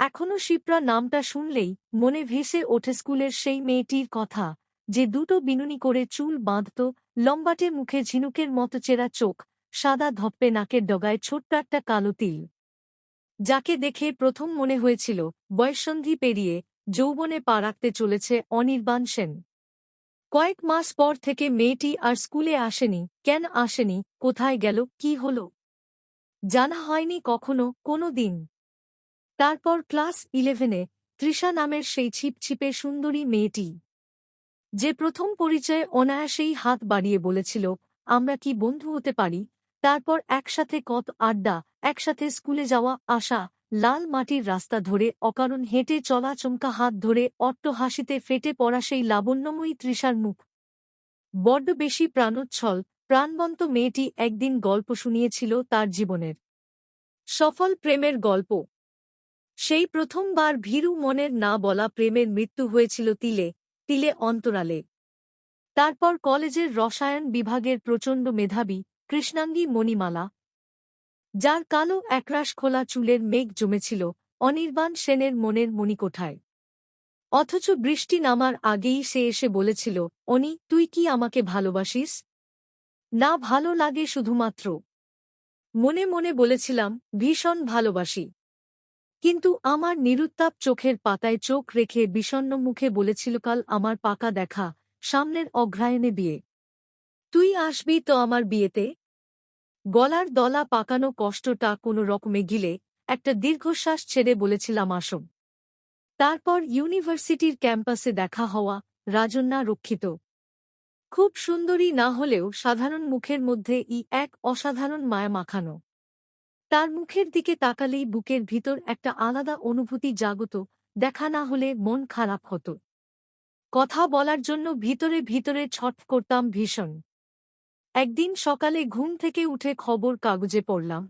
এখনো শিপ্রা নামটা শুনলেই মনে ভেসে ওঠে স্কুলের সেই মেয়েটির কথা, যে দুটো বিনুনি করে চুল বাঁধত, লম্বাটে মুখে ঝিনুকের মতো চেরা চোখ, সাদা ধপ্পে নাকের ডগায় ছোট্ট একটা কালো তিল। যাকে দেখে প্রথম মনে হয়েছিল বয়ঃসন্ধি পেরিয়ে যৌবনে পা রাখতে চলেছে অনির্বাণ সেন। কয়েক মাস পর থেকে মেয়েটি আর স্কুলে আসেনি। কেন আসেনি, কোথায় গেল, কি হল, জানা হয়নি কখনো কোনো দিন। তারপর ক্লাস 11-এ তৃষা নামের সেই ছিপছিপে সুন্দরী মেয়েটি, যে প্রথম পরিচয়ে অনায়াসেই হাত বাড়িয়ে বলেছিল আমরা কি বন্ধু হতে পারি। তারপর একসাথে কত আড্ডা, একসাথে স্কুলে যাওয়া আসা, লাল মাটির রাস্তা ধরে অকারণ হেঁটে চলা, চমকা হাত ধরে অট্ট হাসিতে ফেটে পড়া সেই লাবণ্যময়ী তৃষার মুখ। বড্ড বেশি প্রাণোচ্ছল, প্রাণবন্ত মেয়েটি একদিন গল্প শুনিয়েছিল তার জীবনের সফল প্রেমের গল্প। সেই প্রথমবার ভীরু মনের না বলা প্রেমের মৃত্যু হয়েছিল তিলে তিলে অন্তরালে। তারপর কলেজের রসায়ন বিভাগের প্রচণ্ড মেধাবী কৃষ্ণাঙ্গী মণিমালা, যার কালো একরাশ খোলা চুলের মেঘ জমেছিল অনির্বাণ সেনের মনের মণিকোঠায়। অথচ বৃষ্টি নামার আগেই সে এসে বলেছিল, অনি, তুই কি আমাকে ভালোবাসিস? না, ভালো লাগে শুধুমাত্র। মনে মনে বলেছিলাম, ভীষণ ভালোবাসি। কিন্তু আমার নিরুত্তাপ চোখের পাতায় চোখ রেখে বিষণ্ণ মুখে বলেছিল, কাল আমার পাকা দেখা, সামনের অগ্রহায়ণে বিয়ে। তুই আসবি তো আমার বিয়েতে? গলার দলা পাকানো কষ্টটা কোনো রকমে গিলে একটা দীর্ঘশ্বাস ছেড়ে বলেছিলাম আসব। তারপর ইউনিভার্সিটির ক্যাম্পাসে দেখা হওয়া, রাজন্যা রক্ষিত। খুব সুন্দরী না হলেও সাধারণ মুখের মধ্যে এক অসাধারণ মায়া মাখানো। তার মুখের দিকে তাকালেই বুকের ভিতর একটা আলাদা অনুভূতি জাগত, দেখা না হলে মন খারাপ হতো। কথা বলার জন্য ভিতরে ভিতরে ছট করতাম ভীষণ। একদিন সকালে ঘুম থেকে উঠে খবর কাগজে পড়লাম,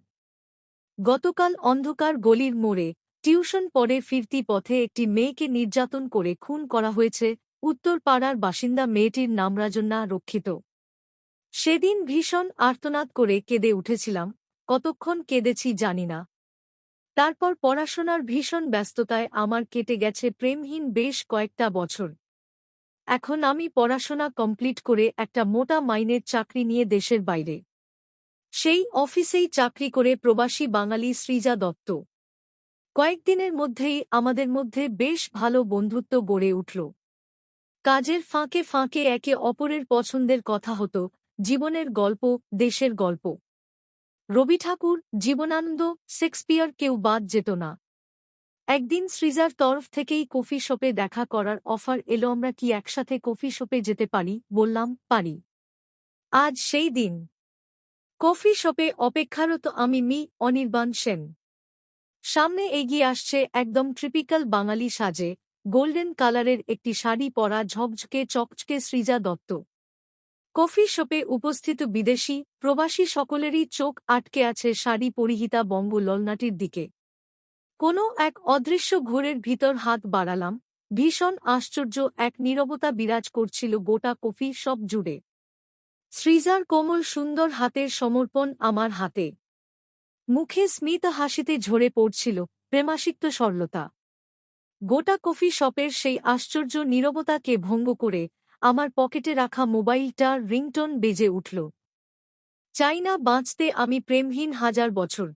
গতকাল অন্ধকার গলির মোড়ে টিউশন পড়ে ফিরতি পথে একটি মেয়েকে নির্যাতন করে খুন করা হয়েছে। উত্তরপাড়ার বাসিন্দা, মেয়েটির নাম রাজন্যা রক্ষিত। সেদিন ভীষণ আর্তনাদ করে কেঁদে উঠেছিলাম। কতক্ষণ কেঁদেছি জানি না। তারপর পড়াশোনার ভীষণ ব্যস্ততায় আমার কেটে গেছে প্রেমহীন বেশ কয়েকটা বছর। এখন আমি পড়াশোনা কমপ্লিট করে একটা মোটা মাইনের চাকরি নিয়ে দেশের বাইরে। সেই অফিসেই চাকরি করে প্রবাসী বাঙালি সৃজা দত্ত। কয়েকদিনের মধ্যেই আমাদের মধ্যে বেশ ভালো বন্ধুত্ব গড়ে উঠল। কাজের ফাঁকে ফাঁকে একে অপরের পছন্দের কথা হতো, জীবনের গল্প, দেশের গল্প। রবি ঠাকুর, জীবনানন্দ, শেক্সপিয়ার কেউ বাদ যেত না। একদিন সৃজার তরফ থেকেই কফি শপে দেখা করার অফার এলো, আমরা কি একসাথে কফি শপে যেতে পারি? বললাম, পারি। আজ সেই দিন। কফি শপে অপেক্ষারত আমি অনির্বাণ সেন। সামনে এগিয়ে আসছে একদম ট্রিপিক্যাল বাঙালি সাজে, গোল্ডেন কালারের একটি শাড়ি পরা ঝকঝকে চকচকে সৃজা দত্ত। কফি শপে উপস্থিত বিদেশি, প্রবাসী সকলেরই চোখ আটকে আছে শাড়ি পরিহিতা বঙ্গ ললনাটির দিকে। কোনো এক অদৃশ্য ঘোরের ভিতর হাত বাড়ালাম। ভীষণ আশ্চর্য এক নীরবতা বিরাজ করছিল গোটা কফি শপ জুড়ে। সৃজার কোমল সুন্দর হাতের সমর্পণ আমার হাতে। মুখে স্মিত হাসিতে ঝরে পড়ছিল প্রেমাসিক্ত সরলতা। গোটা কফি শপের সেই আশ্চর্য নীরবতাকে ভঙ্গ করে আমার পকেটে রাখা মোবাইলটার রিংটোন বেজে উঠল। চাই না বাঁচতে আমি প্রেমহীন হাজার বছর।